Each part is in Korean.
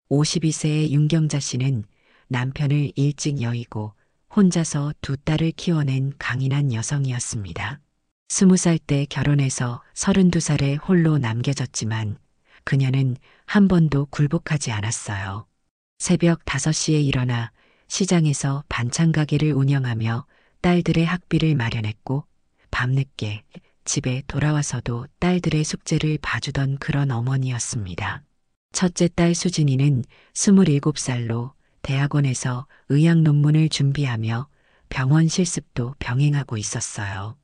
52세의 윤경자 씨는 남편을 일찍 여의고 혼자서 두 딸을 키워낸 강인한 여성이었습니다. 20살 때 결혼해서 32살에 홀로 남겨졌지만 그녀는 한 번도 굴복하지 않았어요. 새벽 5시에 일어나 시장에서 반찬 가게를 운영하며 딸들의 학비를 마련했고 밤늦게 집에 돌아와서도 딸들의 숙제를 봐주던 그런 어머니였습니다. 첫째 딸 수진이는 27살로 대학원에서 의학 논문을 준비하며 병원 실습도 병행하고 있었어요.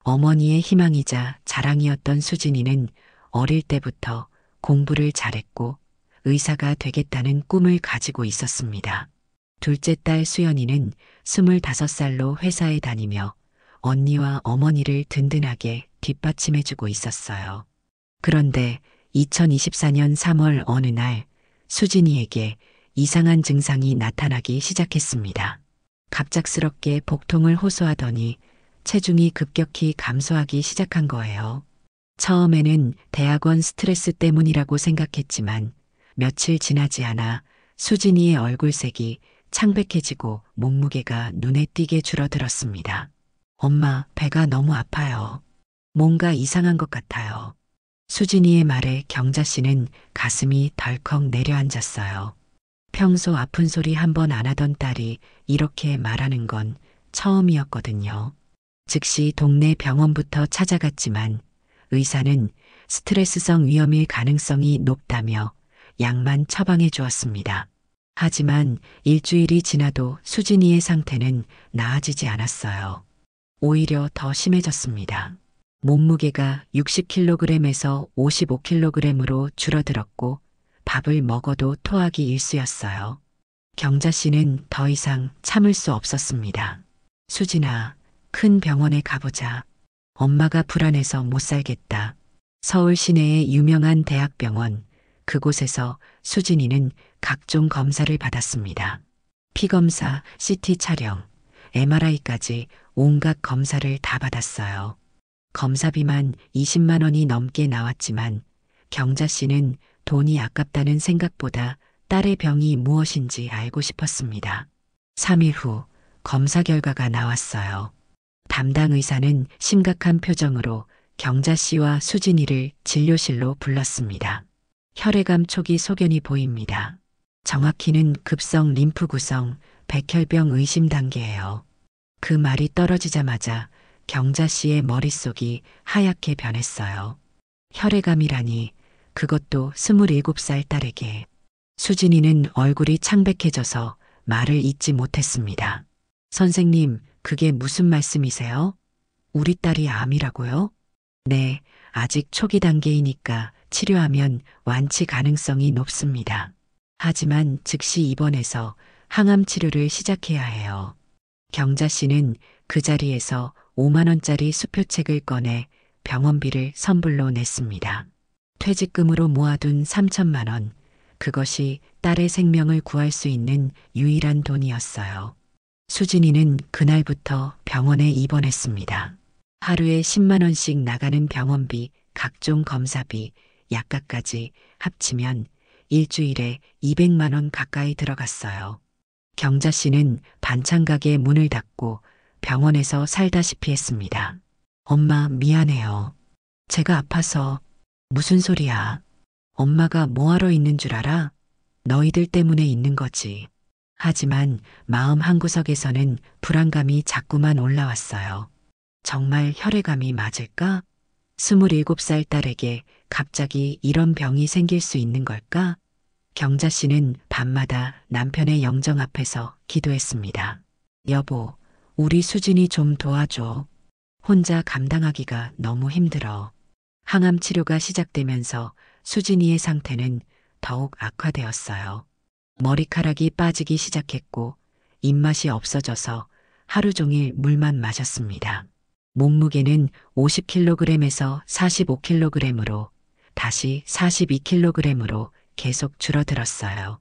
어머니의 희망이자 자랑이었던 수진이는 어릴 때부터 공부를 잘했고 의사가 되겠다는 꿈을 가지고 있었습니다. 둘째 딸 수연이는 25살로 회사에 다니며 언니와 어머니를 든든하게 뒷받침해주고 있었어요. 그런데 2024년 3월 어느 날 수진이에게 이상한 증상이 나타나기 시작했습니다. 갑작스럽게 복통을 호소하더니 체중이 급격히 감소하기 시작한 거예요. 처음에는 대학원 스트레스 때문이라고 생각했지만 며칠 지나지 않아 수진이의 얼굴색이 창백해지고 몸무게가 눈에 띄게 줄어들었습니다. 엄마, 배가 너무 아파요. 뭔가 이상한 것 같아요. 수진이의 말에 경자 씨는 가슴이 덜컥 내려앉았어요. 평소 아픈 소리 한 번 안 하던 딸이 이렇게 말하는 건 처음이었거든요. 즉시 동네 병원부터 찾아갔지만 의사는 스트레스성 위염일 가능성이 높다며 약만 처방해 주었습니다. 하지만 일주일이 지나도 수진이의 상태는 나아지지 않았어요. 오히려 더 심해졌습니다. 몸무게가 60kg에서 55kg으로 줄어들었고 밥을 먹어도 토하기 일쑤였어요. 경자 씨는 더 이상 참을 수 없었습니다. 수진아, 큰 병원에 가보자. 엄마가 불안해서 못 살겠다. 서울 시내의 유명한 대학병원, 그곳에서 수진이는 각종 검사를 받았습니다. 피검사, CT 촬영, MRI까지 온갖 검사를 다 받았어요. 검사비만 20만 원이 넘게 나왔지만 경자 씨는 돈이 아깝다는 생각보다 딸의 병이 무엇인지 알고 싶었습니다. 3일 후 검사 결과가 나왔어요. 담당 의사는 심각한 표정으로 경자 씨와 수진이를 진료실로 불렀습니다. 혈액암 초기 소견이 보입니다. 정확히는 급성 림프 구성, 백혈병 의심 단계예요. 그 말이 떨어지자마자 경자 씨의 머릿속이 하얗게 변했어요. 혈액암이라니, 그것도 27살 딸에게. 수진이는 얼굴이 창백해져서 말을 잇지 못했습니다. 선생님, 그게 무슨 말씀이세요? 우리 딸이 암이라고요? 네, 아직 초기 단계이니까 치료하면 완치 가능성이 높습니다. 하지만 즉시 입원해서 항암 치료를 시작해야 해요. 경자 씨는 그 자리에서 5만 원짜리 수표책을 꺼내 병원비를 선불로 냈습니다. 퇴직금으로 모아둔 3천만 원, 그것이 딸의 생명을 구할 수 있는 유일한 돈이었어요. 수진이는 그날부터 병원에 입원했습니다. 하루에 10만 원씩 나가는 병원비, 각종 검사비, 약값까지 합치면 일주일에 200만 원 가까이 들어갔어요. 경자 씨는 반찬 가게 문을 닫고 병원에서 살다시피 했습니다. 엄마, 미안해요. 제가 아파서. 무슨 소리야. 엄마가 뭐하러 있는 줄 알아? 너희들 때문에 있는 거지. 하지만 마음 한구석에서는 불안감이 자꾸만 올라왔어요. 정말 혈액암이 맞을까? 27살 딸에게 갑자기 이런 병이 생길 수 있는 걸까? 경자 씨는 밤마다 남편의 영정 앞에서 기도했습니다. 여보, 우리 수진이 좀 도와줘. 혼자 감당하기가 너무 힘들어. 항암 치료가 시작되면서 수진이의 상태는 더욱 악화되었어요. 머리카락이 빠지기 시작했고 입맛이 없어져서 하루 종일 물만 마셨습니다. 몸무게는 50kg에서 45kg으로 다시 42kg으로 계속 줄어들었어요.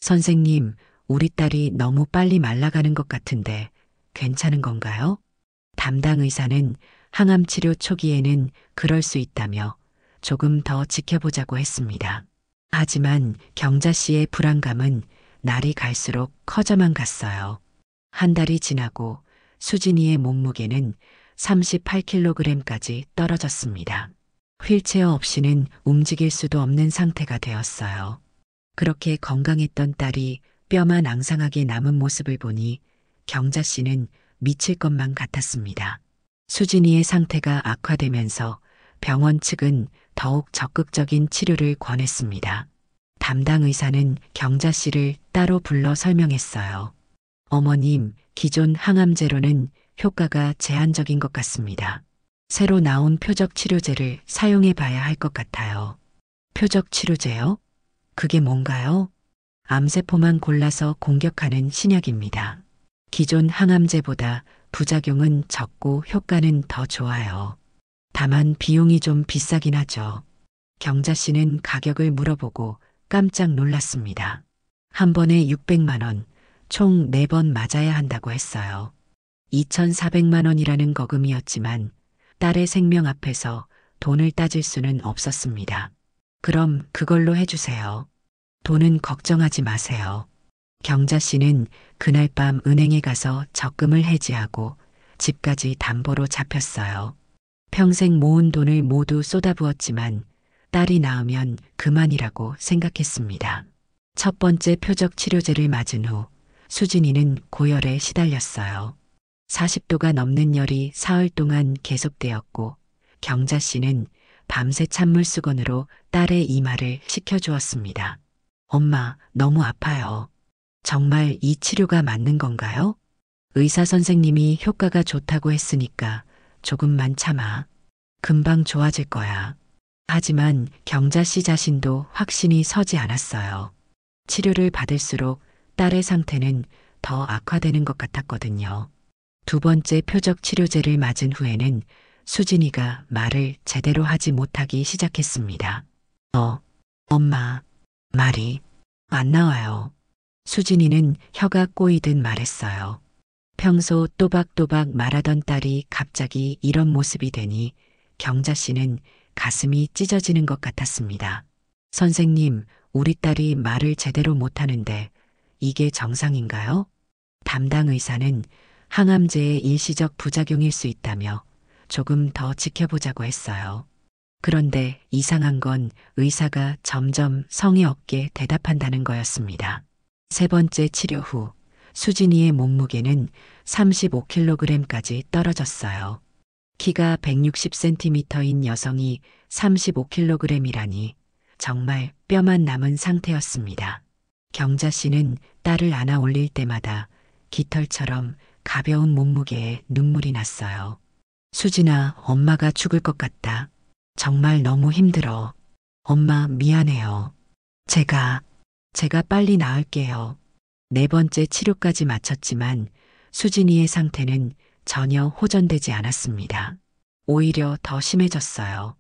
선생님, 우리 딸이 너무 빨리 말라가는 것 같은데 괜찮은 건가요? 담당 의사는 항암 치료 초기에는 그럴 수 있다며 조금 더 지켜보자고 했습니다. 하지만 경자 씨의 불안감은 날이 갈수록 커져만 갔어요. 한 달이 지나고 수진이의 몸무게는 38kg까지 떨어졌습니다. 휠체어 없이는 움직일 수도 없는 상태가 되었어요. 그렇게 건강했던 딸이 뼈만 앙상하게 남은 모습을 보니 경자 씨는 미칠 것만 같았습니다. 수진이의 상태가 악화되면서 병원 측은 더욱 적극적인 치료를 권했습니다. 담당 의사는 경자 씨를 따로 불러 설명했어요. 어머님, 기존 항암제로는 효과가 제한적인 것 같습니다. 새로 나온 표적 치료제를 사용해 봐야 할 것 같아요. 표적 치료제요? 그게 뭔가요? 암세포만 골라서 공격하는 신약입니다. 기존 항암제보다 부작용은 적고 효과는 더 좋아요. 다만 비용이 좀 비싸긴 하죠. 경자 씨는 가격을 물어보고 깜짝 놀랐습니다. 한 번에 600만 원, 총 4번 맞아야 한다고 했어요. 2,400만 원이라는 거금이었지만 딸의 생명 앞에서 돈을 따질 수는 없었습니다. 그럼 그걸로 해주세요. 돈은 걱정하지 마세요. 경자 씨는 그날 밤 은행에 가서 적금을 해지하고 집까지 담보로 잡혔어요. 평생 모은 돈을 모두 쏟아부었지만 딸이 낳으면 그만이라고 생각했습니다. 첫 번째 표적 치료제를 맞은 후 수진이는 고열에 시달렸어요. 40도가 넘는 열이 사흘 동안 계속되었고 경자 씨는 밤새 찬물수건으로 딸의 이마를 식혀주었습니다. 엄마, 너무 아파요. 정말 이 치료가 맞는 건가요? 의사 선생님이 효과가 좋다고 했으니까 조금만 참아. 금방 좋아질 거야. 하지만 경자 씨 자신도 확신이 서지 않았어요. 치료를 받을수록 딸의 상태는 더 악화되는 것 같았거든요. 두 번째 표적 치료제를 맞은 후에는 수진이가 말을 제대로 하지 못하기 시작했습니다. 엄마, 말이 안 나와요. 수진이는 혀가 꼬이듯 말했어요. 평소 또박또박 말하던 딸이 갑자기 이런 모습이 되니 경자 씨는 가슴이 찢어지는 것 같았습니다. 선생님, 우리 딸이 말을 제대로 못하는데 이게 정상인가요? 담당 의사는 항암제의 일시적 부작용일 수 있다며 조금 더 지켜보자고 했어요. 그런데 이상한 건 의사가 점점 성의 없게 대답한다는 거였습니다. 세 번째 치료 후 수진이의 몸무게는 35kg까지 떨어졌어요. 키가 160cm인 여성이 35kg이라니 정말 뼈만 남은 상태였습니다. 경자 씨는 딸을 안아 올릴 때마다 깃털처럼 가벼운 몸무게에 눈물이 났어요. 수진아, 엄마가 죽을 것 같다. 정말 너무 힘들어. 엄마, 미안해요. 제가 빨리 나을게요. 네 번째 치료까지 마쳤지만 수진이의 상태는 전혀 호전되지 않았습니다. 오히려 더 심해졌어요.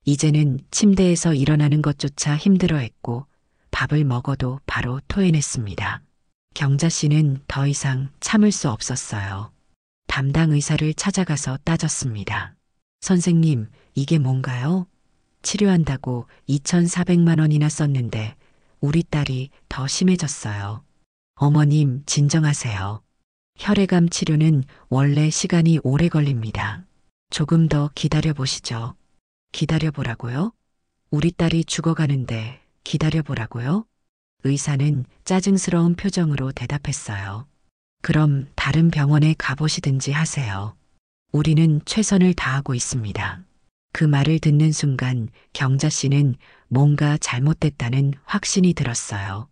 이제는 침대에서 일어나는 것조차 힘들어했고 밥을 먹어도 바로 토해냈습니다. 경자 씨는 더 이상 참을 수 없었어요. 담당 의사를 찾아가서 따졌습니다. 선생님, 이게 뭔가요? 치료한다고 2,400만 원이나 썼는데 우리 딸이 더 심해졌어요. 어머님, 진정하세요. 혈액암 치료는 원래 시간이 오래 걸립니다. 조금 더 기다려 보시죠. 기다려 보라고요? 우리 딸이 죽어가는데 기다려 보라고요? 의사는 짜증스러운 표정으로 대답했어요. 그럼 다른 병원에 가보시든지 하세요. 우리는 최선을 다하고 있습니다. 그 말을 듣는 순간 경자 씨는 뭔가 잘못됐다는 확신이 들었어요.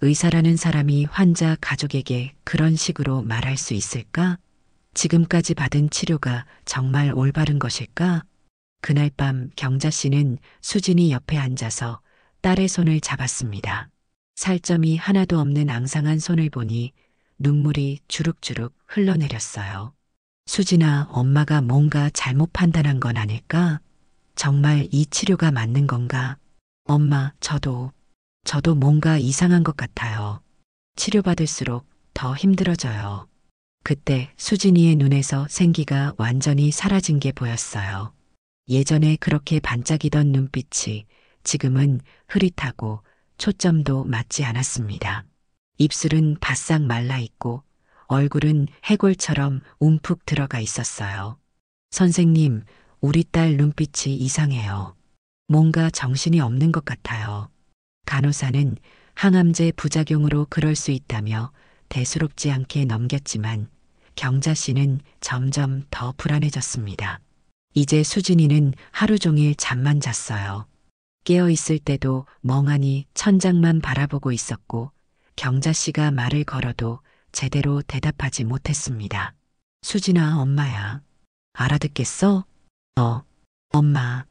의사라는 사람이 환자 가족에게 그런 식으로 말할 수 있을까? 지금까지 받은 치료가 정말 올바른 것일까? 그날 밤 경자 씨는 수진이 옆에 앉아서 딸의 손을 잡았습니다. 살점이 하나도 없는 앙상한 손을 보니 눈물이 주룩주룩 흘러내렸어요. 수진아, 엄마가 뭔가 잘못 판단한 건 아닐까? 정말 이 치료가 맞는 건가? 엄마, 저도 뭔가 이상한 것 같아요. 치료받을수록 더 힘들어져요. 그때 수진이의 눈에서 생기가 완전히 사라진 게 보였어요. 예전에 그렇게 반짝이던 눈빛이 지금은 흐릿하고 초점도 맞지 않았습니다. 입술은 바싹 말라 있고 얼굴은 해골처럼 움푹 들어가 있었어요. 선생님, 우리 딸 눈빛이 이상해요. 뭔가 정신이 없는 것 같아요. 간호사는 항암제 부작용으로 그럴 수 있다며 대수롭지 않게 넘겼지만 경자 씨는 점점 더 불안해졌습니다. 이제 수진이는 하루 종일 잠만 잤어요. 깨어 있을 때도 멍하니 천장만 바라보고 있었고 경자 씨가 말을 걸어도 제대로 대답하지 못했습니다. 수진아, 엄마야. 알아듣겠어? 엄마.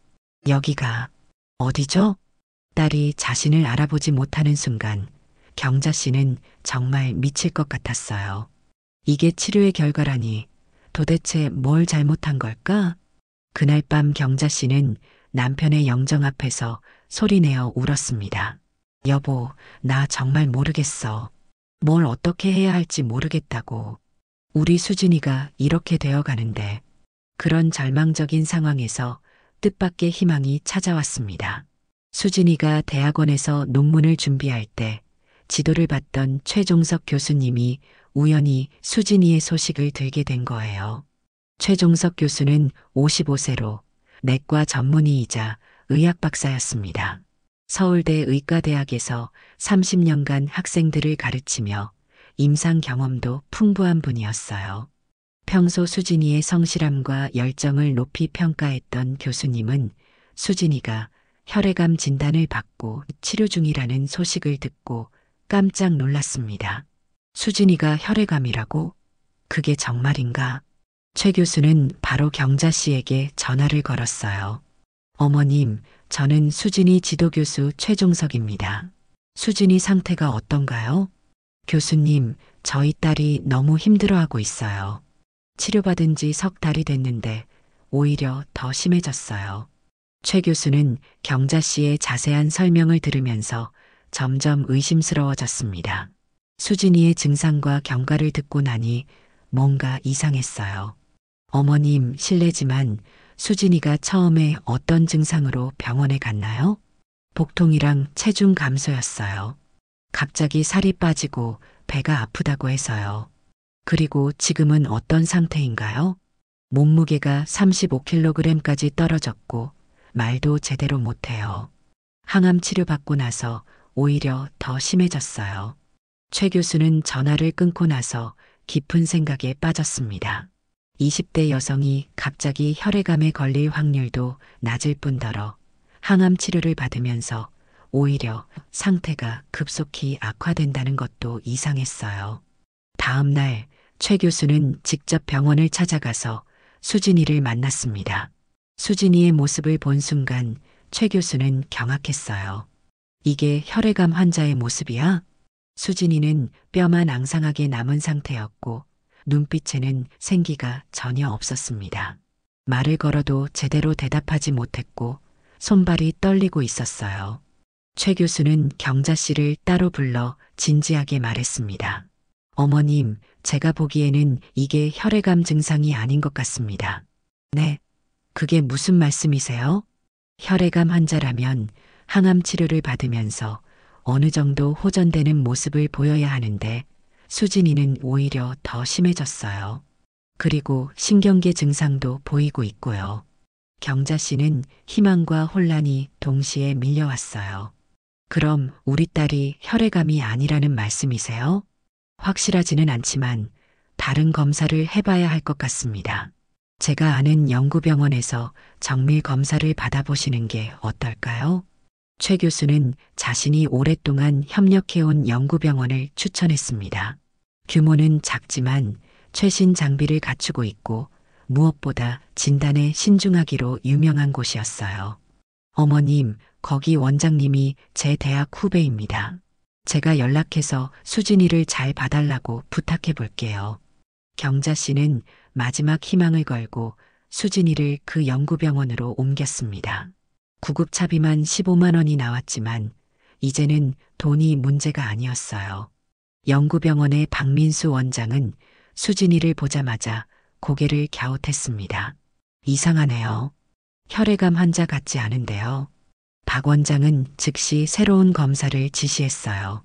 여기가 어디죠? 딸이 자신을 알아보지 못하는 순간 경자 씨는 정말 미칠 것 같았어요. 이게 치료의 결과라니 도대체 뭘 잘못한 걸까? 그날 밤 경자 씨는 남편의 영정 앞에서 소리내어 울었습니다. 여보, 나 정말 모르겠어. 뭘 어떻게 해야 할지 모르겠다고. 우리 수진이가 이렇게 되어 가는데. 그런 절망적인 상황에서 뜻밖의 희망이 찾아왔습니다. 수진이가 대학원에서 논문을 준비할 때 지도를 봤던 최종석 교수님이 우연히 수진이의 소식을 들게 된 거예요. 최종석 교수는 55세로 내과 전문의이자 의학 박사였습니다. 서울대 의과대학에서 30년간 학생들을 가르치며 임상 경험도 풍부한 분이었어요. 평소 수진이의 성실함과 열정을 높이 평가했던 교수님은 수진이가 혈액암 진단을 받고 치료 중이라는 소식을 듣고 깜짝 놀랐습니다. 수진이가 혈액암이라고? 그게 정말인가? 최 교수는 바로 경자 씨에게 전화를 걸었어요. 어머님, 저는 수진이 지도교수 최종석입니다. 수진이 상태가 어떤가요? 교수님, 저희 딸이 너무 힘들어하고 있어요. 치료받은 지 석 달이 됐는데 오히려 더 심해졌어요. 최 교수는 경자 씨의 자세한 설명을 들으면서 점점 의심스러워졌습니다. 수진이의 증상과 경과를 듣고 나니 뭔가 이상했어요. 어머님, 실례지만 수진이가 처음에 어떤 증상으로 병원에 갔나요? 복통이랑 체중 감소였어요. 갑자기 살이 빠지고 배가 아프다고 해서요. 그리고 지금은 어떤 상태인가요? 몸무게가 35kg까지 떨어졌고 말도 제대로 못해요. 항암 치료받고 나서 오히려 더 심해졌어요. 최 교수는 전화를 끊고 나서 깊은 생각에 빠졌습니다. 20대 여성이 갑자기 혈액암에 걸릴 확률도 낮을 뿐더러 항암 치료를 받으면서 오히려 상태가 급속히 악화된다는 것도 이상했어요. 다음 날 최 교수는 직접 병원을 찾아가서 수진이를 만났습니다. 수진이의 모습을 본 순간 최 교수는 경악했어요. 이게 혈액암 환자의 모습이야? 수진이는 뼈만 앙상하게 남은 상태였고 눈빛에는 생기가 전혀 없었습니다. 말을 걸어도 제대로 대답하지 못했고 손발이 떨리고 있었어요. 최 교수는 경자 씨를 따로 불러 진지하게 말했습니다. 어머님, 제가 보기에는 이게 혈액암 증상이 아닌 것 같습니다. 네, 그게 무슨 말씀이세요? 혈액암 환자라면 항암 치료를 받으면서 어느 정도 호전되는 모습을 보여야 하는데 수진이는 오히려 더 심해졌어요. 그리고 신경계 증상도 보이고 있고요. 경자 씨는 희망과 혼란이 동시에 밀려왔어요. 그럼 우리 딸이 혈액암이 아니라는 말씀이세요? 확실하지는 않지만 다른 검사를 해봐야 할 것 같습니다. 제가 아는 연구병원에서 정밀 검사를 받아보시는 게 어떨까요? 최 교수는 자신이 오랫동안 협력해온 연구병원을 추천했습니다. 규모는 작지만 최신 장비를 갖추고 있고 무엇보다 진단에 신중하기로 유명한 곳이었어요. 어머님, 거기 원장님이 제 대학 후배입니다. 제가 연락해서 수진이를 잘 봐달라고 부탁해 볼게요. 경자 씨는 마지막 희망을 걸고 수진이를 그 연구병원으로 옮겼습니다. 구급차비만 15만 원이 나왔지만 이제는 돈이 문제가 아니었어요. 연구병원의 박민수 원장은 수진이를 보자마자 고개를 갸웃했습니다. 이상하네요. 혈액암 환자 같지 않은데요. 박 원장은 즉시 새로운 검사를 지시했어요.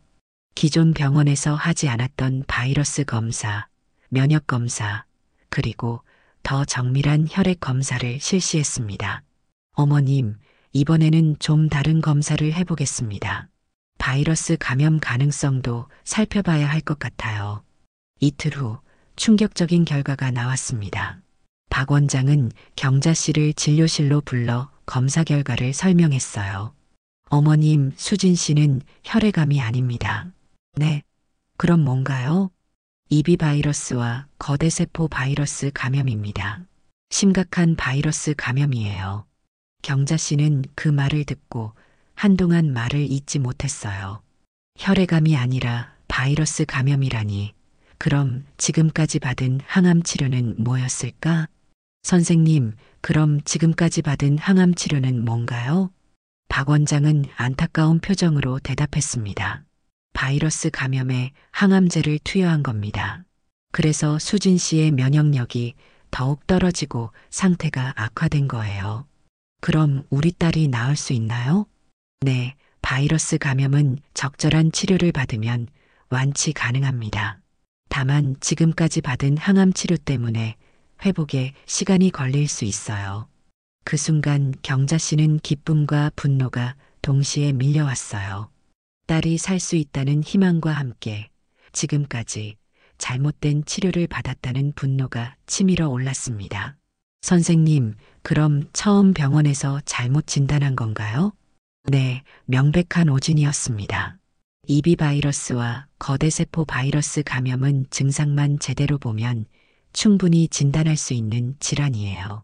기존 병원에서 하지 않았던 바이러스 검사, 면역 검사, 그리고 더 정밀한 혈액 검사를 실시했습니다. 어머님, 이번에는 좀 다른 검사를 해보겠습니다. 바이러스 감염 가능성도 살펴봐야 할 것 같아요. 이틀 후 충격적인 결과가 나왔습니다. 박 원장은 경자 씨를 진료실로 불러 검사 결과를 설명했어요. 어머님, 수진 씨는 혈액암이 아닙니다. 네. 그럼 뭔가요? 이비 바이러스와 거대세포 바이러스 감염입니다. 심각한 바이러스 감염이에요. 경자 씨는 그 말을 듣고 한동안 말을 잇지 못했어요. 혈액암이 아니라 바이러스 감염이라니. 그럼 지금까지 받은 항암 치료는 뭐였을까? 선생님, 그럼 지금까지 받은 항암 치료는 뭔가요? 박 원장은 안타까운 표정으로 대답했습니다. 바이러스 감염에 항암제를 투여한 겁니다. 그래서 수진 씨의 면역력이 더욱 떨어지고 상태가 악화된 거예요. 그럼 우리 딸이 나을 수 있나요? 네, 바이러스 감염은 적절한 치료를 받으면 완치 가능합니다. 다만 지금까지 받은 항암 치료 때문에 회복에 시간이 걸릴 수 있어요. 그 순간 경자 씨는 기쁨과 분노가 동시에 밀려왔어요. 딸이 살 수 있다는 희망과 함께 지금까지 잘못된 치료를 받았다는 분노가 치밀어 올랐습니다. 선생님, 그럼 처음 병원에서 잘못 진단한 건가요? 네, 명백한 오진이었습니다. 이비 바이러스와 거대세포 바이러스 감염은 증상만 제대로 보면 충분히 진단할 수 있는 질환이에요.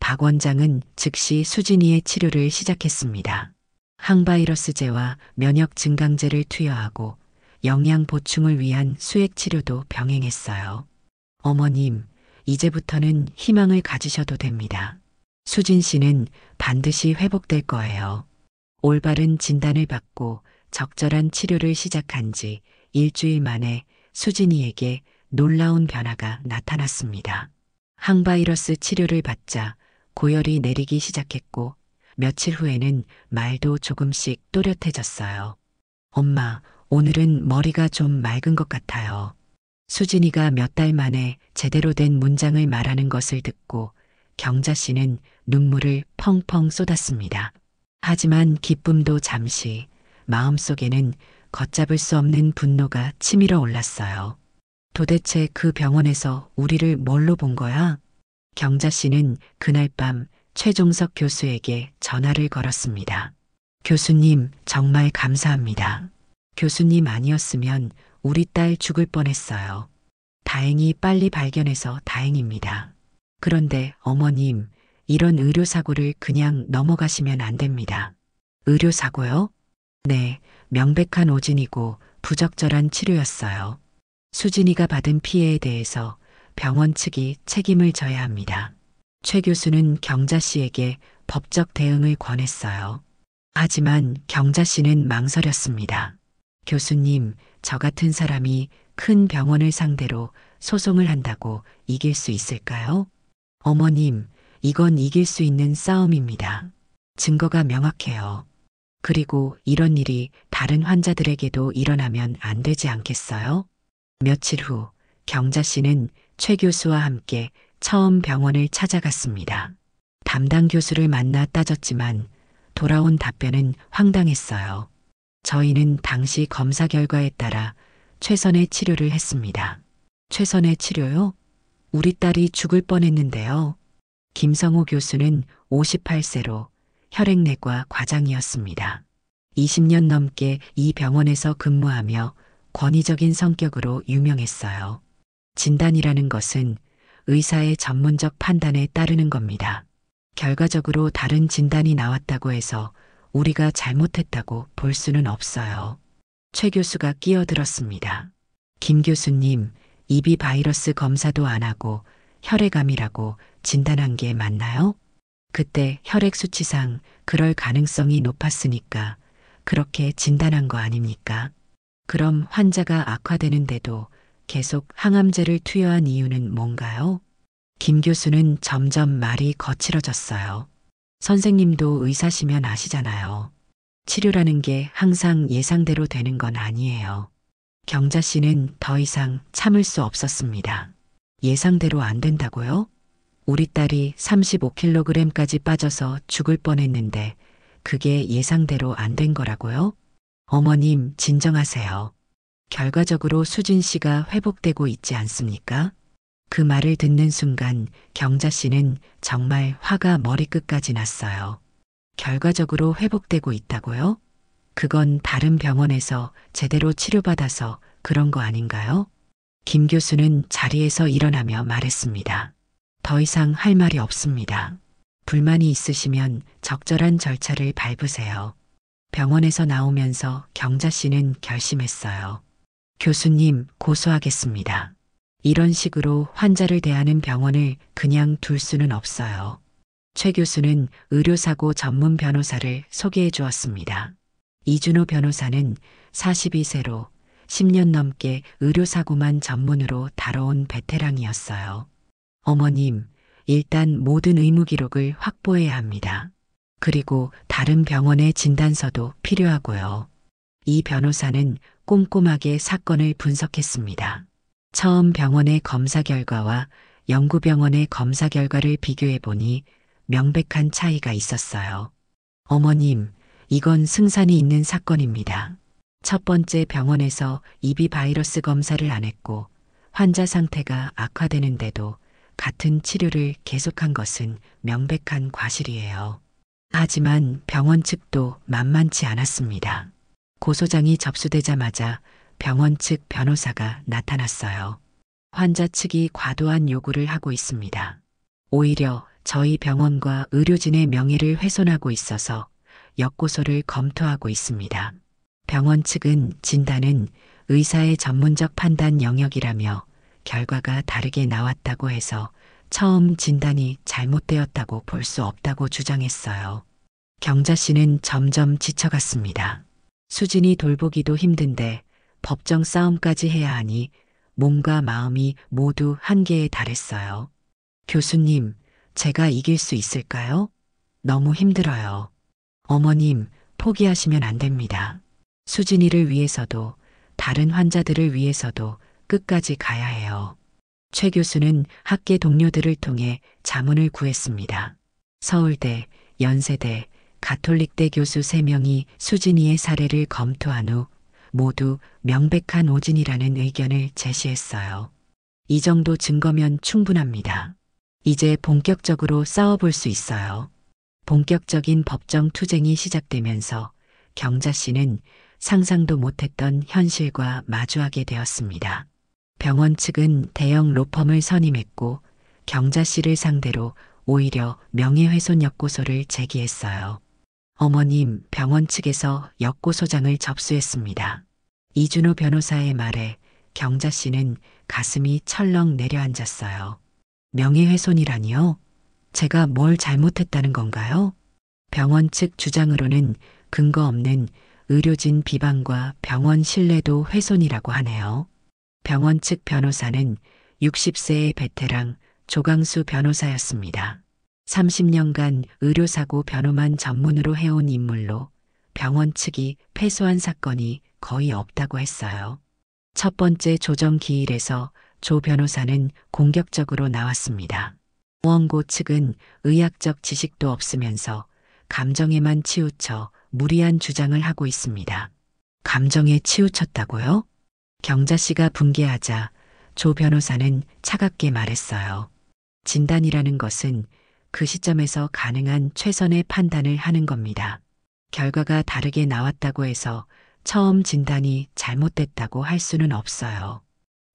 박 원장은 즉시 수진이의 치료를 시작했습니다. 항바이러스제와 면역 증강제를 투여하고 영양 보충을 위한 수액 치료도 병행했어요. 어머님, 이제부터는 희망을 가지셔도 됩니다. 수진 씨는 반드시 회복될 거예요. 올바른 진단을 받고 적절한 치료를 시작한 지 일주일 만에 수진이에게 놀라운 변화가 나타났습니다. 항바이러스 치료를 받자 고열이 내리기 시작했고 며칠 후에는 말도 조금씩 또렷해졌어요. 엄마, 오늘은 머리가 좀 맑은 것 같아요. 수진이가 몇 달 만에 제대로 된 문장을 말하는 것을 듣고 경자 씨는 눈물을 펑펑 쏟았습니다. 하지만 기쁨도 잠시, 마음속에는 걷잡을 수 없는 분노가 치밀어 올랐어요. 도대체 그 병원에서 우리를 뭘로 본 거야? 경자 씨는 그날 밤 최종석 교수에게 전화를 걸었습니다. 교수님, 정말 감사합니다. 교수님 아니었으면 우리 딸 죽을 뻔했어요. 다행히 빨리 발견해서 다행입니다. 그런데 어머님, 이런 의료사고를 그냥 넘어가시면 안 됩니다. 의료사고요? 네, 명백한 오진이고 부적절한 치료였어요. 수진이가 받은 피해에 대해서 병원 측이 책임을 져야 합니다. 최 교수는 경자 씨에게 법적 대응을 권했어요. 하지만 경자 씨는 망설였습니다. 교수님, 저 같은 사람이 큰 병원을 상대로 소송을 한다고 이길 수 있을까요? 어머님, 이건 이길 수 있는 싸움입니다. 증거가 명확해요. 그리고 이런 일이 다른 환자들에게도 일어나면 안 되지 않겠어요? 며칠 후 경자 씨는 최 교수와 함께 처음 병원을 찾아갔습니다. 담당 교수를 만나 따졌지만 돌아온 답변은 황당했어요. 저희는 당시 검사 결과에 따라 최선의 치료를 했습니다. 최선의 치료요? 우리 딸이 죽을 뻔했는데요. 김성호 교수는 58세로 혈액내과 과장이었습니다. 20년 넘게 이 병원에서 근무하며 권위적인 성격으로 유명했어요. 진단이라는 것은 의사의 전문적 판단에 따르는 겁니다. 결과적으로 다른 진단이 나왔다고 해서 우리가 잘못했다고 볼 수는 없어요. 최 교수가 끼어들었습니다. 김 교수님, 이비 바이러스 검사도 안 하고 혈액암이라고 진단한 게 맞나요? 그때 혈액 수치상 그럴 가능성이 높았으니까 그렇게 진단한 거 아닙니까? 그럼 환자가 악화되는데도 계속 항암제를 투여한 이유는 뭔가요? 김 교수는 점점 말이 거칠어졌어요. 선생님도 의사시면 아시잖아요. 치료라는 게 항상 예상대로 되는 건 아니에요. 경자 씨는 더 이상 참을 수 없었습니다. 예상대로 안 된다고요? 우리 딸이 35kg까지 빠져서 죽을 뻔했는데 그게 예상대로 안 된 거라고요? 어머님, 진정하세요. 결과적으로 수진 씨가 회복되고 있지 않습니까? 그 말을 듣는 순간 경자 씨는 정말 화가 머리끝까지 났어요. 결과적으로 회복되고 있다고요? 그건 다른 병원에서 제대로 치료받아서 그런 거 아닌가요? 김 교수는 자리에서 일어나며 말했습니다. 더 이상 할 말이 없습니다. 불만이 있으시면 적절한 절차를 밟으세요. 병원에서 나오면서 경자 씨는 결심했어요. 교수님, 고소하겠습니다. 이런 식으로 환자를 대하는 병원을 그냥 둘 수는 없어요. 최 교수는 의료사고 전문 변호사를 소개해 주었습니다. 이준호 변호사는 42세로 10년 넘게 의료사고만 전문으로 다뤄온 베테랑이었어요. 어머님, 일단 모든 의무 기록을 확보해야 합니다. 그리고 다른 병원의 진단서도 필요하고요. 이 변호사는 꼼꼼하게 사건을 분석했습니다. 처음 병원의 검사 결과와 연구병원의 검사 결과를 비교해 보니 명백한 차이가 있었어요. 어머님, 이건 승산이 있는 사건입니다. 첫 번째 병원에서 EB 바이러스 검사를 안 했고 환자 상태가 악화되는데도 같은 치료를 계속한 것은 명백한 과실이에요. 하지만 병원 측도 만만치 않았습니다. 고소장이 접수되자마자 병원 측 변호사가 나타났어요. 환자 측이 과도한 요구를 하고 있습니다. 오히려 저희 병원과 의료진의 명예를 훼손하고 있어서 역고소를 검토하고 있습니다. 병원 측은 진단은 의사의 전문적 판단 영역이라며 결과가 다르게 나왔다고 해서 처음 진단이 잘못되었다고 볼 수 없다고 주장했어요. 경자 씨는 점점 지쳐갔습니다. 수진이 돌보기도 힘든데 법정 싸움까지 해야 하니 몸과 마음이 모두 한계에 달했어요. 교수님, 제가 이길 수 있을까요? 너무 힘들어요. 어머님, 포기하시면 안 됩니다. 수진이를 위해서도 다른 환자들을 위해서도 끝까지 가야 해요. 최 교수는 학계 동료들을 통해 자문을 구했습니다. 서울대, 연세대, 가톨릭대 교수 3명이 수진이의 사례를 검토한 후 모두 명백한 오진이라는 의견을 제시했어요. 이 정도 증거면 충분합니다. 이제 본격적으로 싸워볼 수 있어요. 본격적인 법정 투쟁이 시작되면서 경자 씨는 상상도 못했던 현실과 마주하게 되었습니다. 병원 측은 대형 로펌을 선임했고 경자 씨를 상대로 오히려 명예훼손 역고소를 제기했어요. 어머님, 병원 측에서 역고소장을 접수했습니다. 이준호 변호사의 말에 경자 씨는 가슴이 철렁 내려앉았어요. 명예훼손이라니요? 제가 뭘 잘못했다는 건가요? 병원 측 주장으로는 근거 없는 의료진 비방과 병원 신뢰도 훼손이라고 하네요. 병원 측 변호사는 60세의 베테랑 조강수 변호사였습니다. 30년간 의료사고 변호만 전문으로 해온 인물로 병원 측이 패소한 사건이 거의 없다고 했어요. 첫 번째 조정 기일에서 조 변호사는 공격적으로 나왔습니다. 원고 측은 의학적 지식도 없으면서 감정에만 치우쳐 무리한 주장을 하고 있습니다. 감정에 치우쳤다고요? 경자 씨가 분개하자 조 변호사는 차갑게 말했어요. 진단이라는 것은 그 시점에서 가능한 최선의 판단을 하는 겁니다. 결과가 다르게 나왔다고 해서 처음 진단이 잘못됐다고 할 수는 없어요.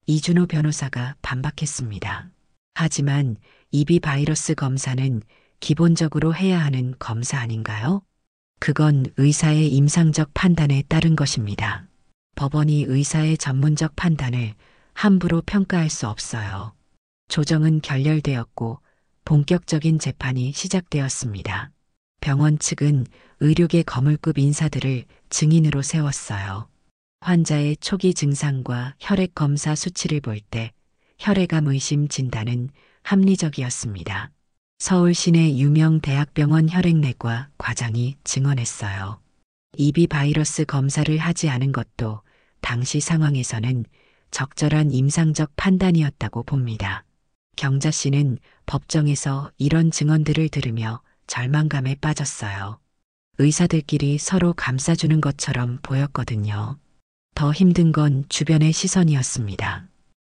이준호 변호사가 반박했습니다. 하지만 EB 바이러스 검사는 기본적으로 해야 하는 검사 아닌가요? 그건 의사의 임상적 판단에 따른 것입니다. 법원이 의사의 전문적 판단을 함부로 평가할 수 없어요. 조정은 결렬되었고 본격적인 재판이 시작되었습니다. 병원 측은 의료계 거물급 인사들을 증인으로 세웠어요. 환자의 초기 증상과 혈액 검사 수치를 볼 때 혈액암 의심 진단은 합리적이었습니다. 서울 시내 유명 대학병원 혈액내과 과장이 증언했어요. EB 바이러스 검사를 하지 않은 것도 당시 상황에서는 적절한 임상적 판단이었다고 봅니다. 경자 씨는 법정에서 이런 증언들을 들으며 절망감에 빠졌어요. 의사들끼리 서로 감싸주는 것처럼 보였거든요. 더 힘든 건 주변의 시선이었습니다.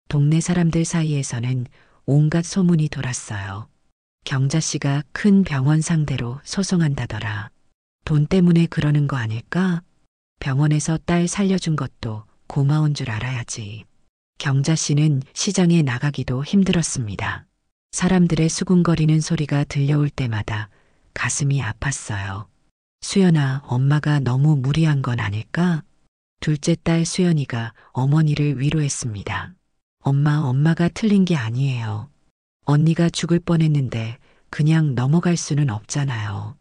동네 사람들 사이에서는 온갖 소문이 돌았어요. 경자 씨가 큰 병원 상대로 소송한다더라. 돈 때문에 그러는 거 아닐까? 병원에서 딸 살려준 것도 고마운 줄 알아야지. 경자 씨는 시장에 나가기도 힘들었습니다. 사람들의 수군거리는 소리가 들려올 때마다 가슴이 아팠어요. 수연아, 엄마가 너무 무리한 건 아닐까? 둘째 딸 수연이가 어머니를 위로했습니다. 엄마가 틀린 게 아니에요. 언니가 죽을 뻔했는데 그냥 넘어갈 수는 없잖아요.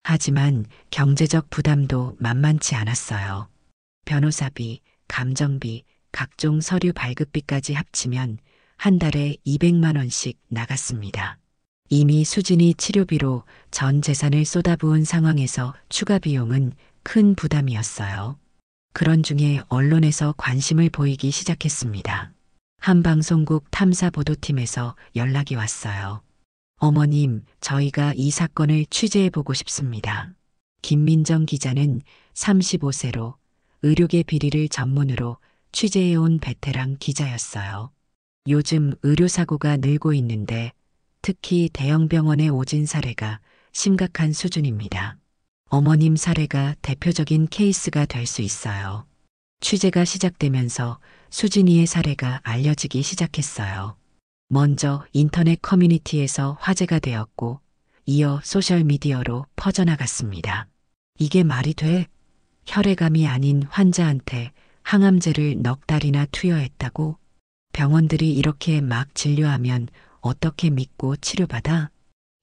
하지만 경제적 부담도 만만치 않았어요. 변호사비, 감정비, 각종 서류 발급비까지 합치면 한 달에 200만 원씩 나갔습니다. 이미 수진이 치료비로 전 재산을 쏟아부은 상황에서 추가 비용은 큰 부담이었어요. 그런 중에 언론에서 관심을 보이기 시작했습니다. 한 방송국 탐사보도팀에서 연락이 왔어요. 어머님, 저희가 이 사건을 취재해보고 싶습니다. 김민정 기자는 35세로 의료계 비리를 전문으로 취재해온 베테랑 기자였어요. 요즘 의료사고가 늘고 있는데 특히 대형 병원의 오진 사례가 심각한 수준입니다. 어머님 사례가 대표적인 케이스가 될 수 있어요. 취재가 시작되면서 수진이의 사례가 알려지기 시작했어요. 먼저 인터넷 커뮤니티에서 화제가 되었고 이어 소셜미디어로 퍼져나갔습니다. 이게 말이 돼? 혈액암이 아닌 환자한테 항암제를 넉 달이나 투여했다고? 병원들이 이렇게 막 진료하면 어떻게 믿고 치료받아?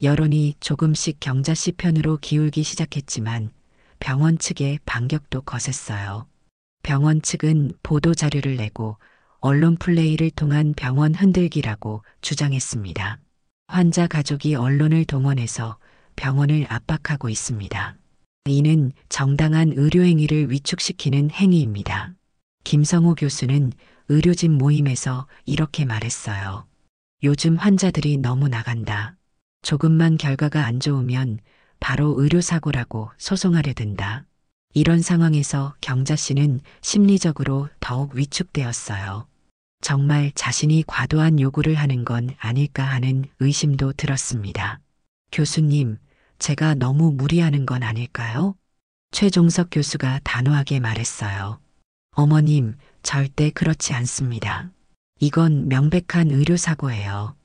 여론이 조금씩 경자 씨 편으로 기울기 시작했지만 병원 측의 반격도 거셌어요. 병원 측은 보도 자료를 내고 언론 플레이를 통한 병원 흔들기라고 주장했습니다. 환자 가족이 언론을 동원해서 병원을 압박하고 있습니다. 이는 정당한 의료행위를 위축시키는 행위입니다. 김성호 교수는 의료진 모임에서 이렇게 말했어요. 요즘 환자들이 너무 나간다. 조금만 결과가 안 좋으면 바로 의료사고라고 소송하려 든다. 이런 상황에서 경자 씨는 심리적으로 더욱 위축되었어요. 정말 자신이 과도한 요구를 하는 건 아닐까 하는 의심도 들었습니다. 교수님, 제가 너무 무리하는 건 아닐까요? 최종석 교수가 단호하게 말했어요. 어머님, 절대 그렇지 않습니다. 이건 명백한 의료사고예요.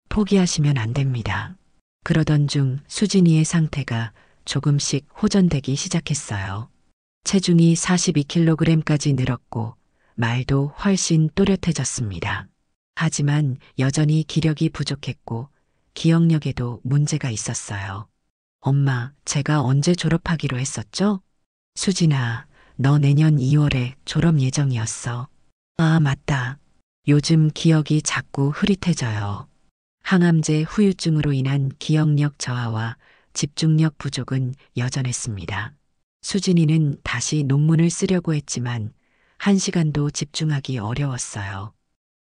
포기하시면 안 됩니다. 그러던 중 수진이의 상태가 조금씩 호전되기 시작했어요. 체중이 42kg까지 늘었고 말도 훨씬 또렷해졌습니다. 하지만 여전히 기력이 부족했고 기억력에도 문제가 있었어요. 엄마, 제가 언제 졸업하기로 했었죠? 수진아, 너 내년 2월에 졸업 예정이었어. 아, 맞다. 요즘 기억이 자꾸 흐릿해져요. 항암제 후유증으로 인한 기억력 저하와 집중력 부족은 여전했습니다. 수진이는 다시 논문을 쓰려고 했지만 1시간도 집중하기 어려웠어요.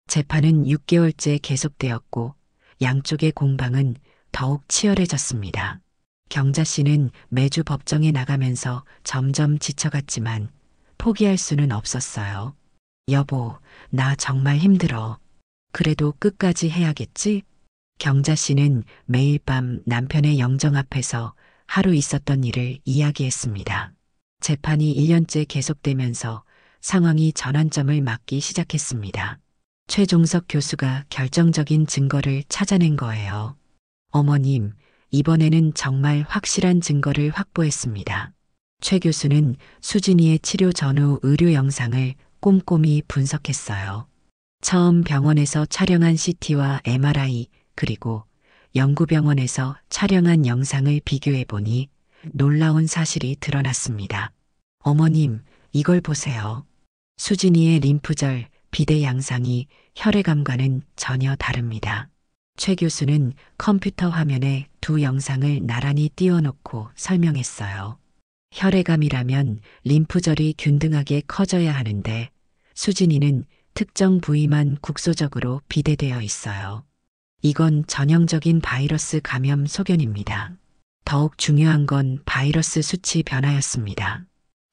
재판은 6개월째 계속되었고 양쪽의 공방은 더욱 치열해졌습니다. 경자 씨는 매주 법정에 나가면서 점점 지쳐갔지만 포기할 수는 없었어요. 여보, 나 정말 힘들어. 그래도 끝까지 해야겠지? 경자 씨는 매일 밤 남편의 영정 앞에서 하루 있었던 일을 이야기했습니다. 재판이 1년째 계속되면서 상황이 전환점을 맞기 시작했습니다. 최종석 교수가 결정적인 증거를 찾아낸 거예요. 어머님, 이번에는 정말 확실한 증거를 확보했습니다. 최 교수는 수진이의 치료 전후 의료 영상을 꼼꼼히 분석했어요. 처음 병원에서 촬영한 CT와 MRI 그리고 연구병원에서 촬영한 영상을 비교해 보니 놀라운 사실이 드러났습니다. 어머님, 이걸 보세요. 수진이의 림프절, 비대 양상이 혈액암과는 전혀 다릅니다. 최 교수는 컴퓨터 화면에 두 영상을 나란히 띄워놓고 설명했어요. 혈액암이라면 림프절이 균등하게 커져야 하는데 수진이는 특정 부위만 국소적으로 비대되어 있어요. 이건 전형적인 바이러스 감염 소견입니다. 더욱 중요한 건 바이러스 수치 변화였습니다.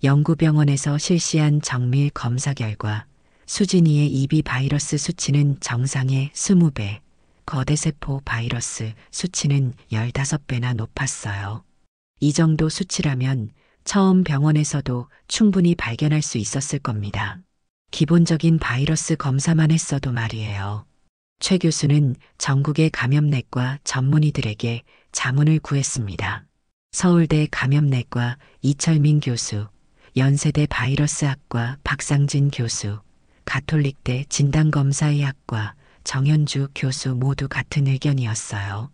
연구병원에서 실시한 정밀 검사 결과 수진이의 EB 바이러스 수치는 정상의 20배, 거대세포 바이러스 수치는 15배나 높았어요. 이 정도 수치라면 처음 병원에서도 충분히 발견할 수 있었을 겁니다. 기본적인 바이러스 검사만 했어도 말이에요. 최 교수는 전국의 감염내과 전문의들에게 자문을 구했습니다. 서울대 감염내과 이철민 교수, 연세대 바이러스학과 박상진 교수, 가톨릭대 진단검사의학과 정현주 교수 모두 같은 의견이었어요.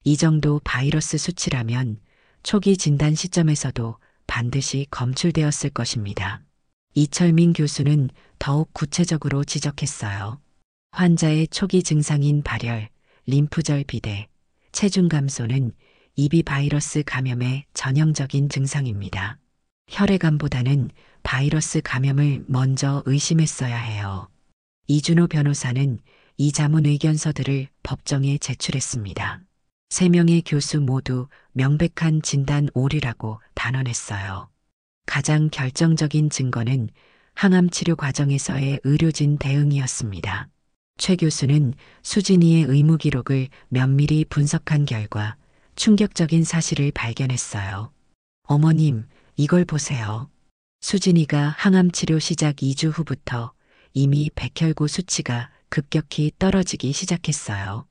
이 정도 바이러스 수치라면 초기 진단 시점에서도 반드시 검출되었을 것입니다. 이철민 교수는 더욱 구체적으로 지적했어요. 환자의 초기 증상인 발열, 림프절 비대, 체중 감소는 EB 바이러스 감염의 전형적인 증상입니다. 혈액암보다는 바이러스 감염을 먼저 의심했어야 해요. 이준호 변호사는 이 자문 의견서들을 법정에 제출했습니다. 3명의 교수 모두 명백한 진단 오류라고 단언했어요. 가장 결정적인 증거는 항암 치료 과정에서의 의료진 대응이었습니다. 최 교수는 수진이의 의무 기록을 면밀히 분석한 결과 충격적인 사실을 발견했어요. 어머님, 이걸 보세요. 수진이가 항암 치료 시작 2주 후부터 이미 백혈구 수치가 급격히 떨어지기 시작했어요.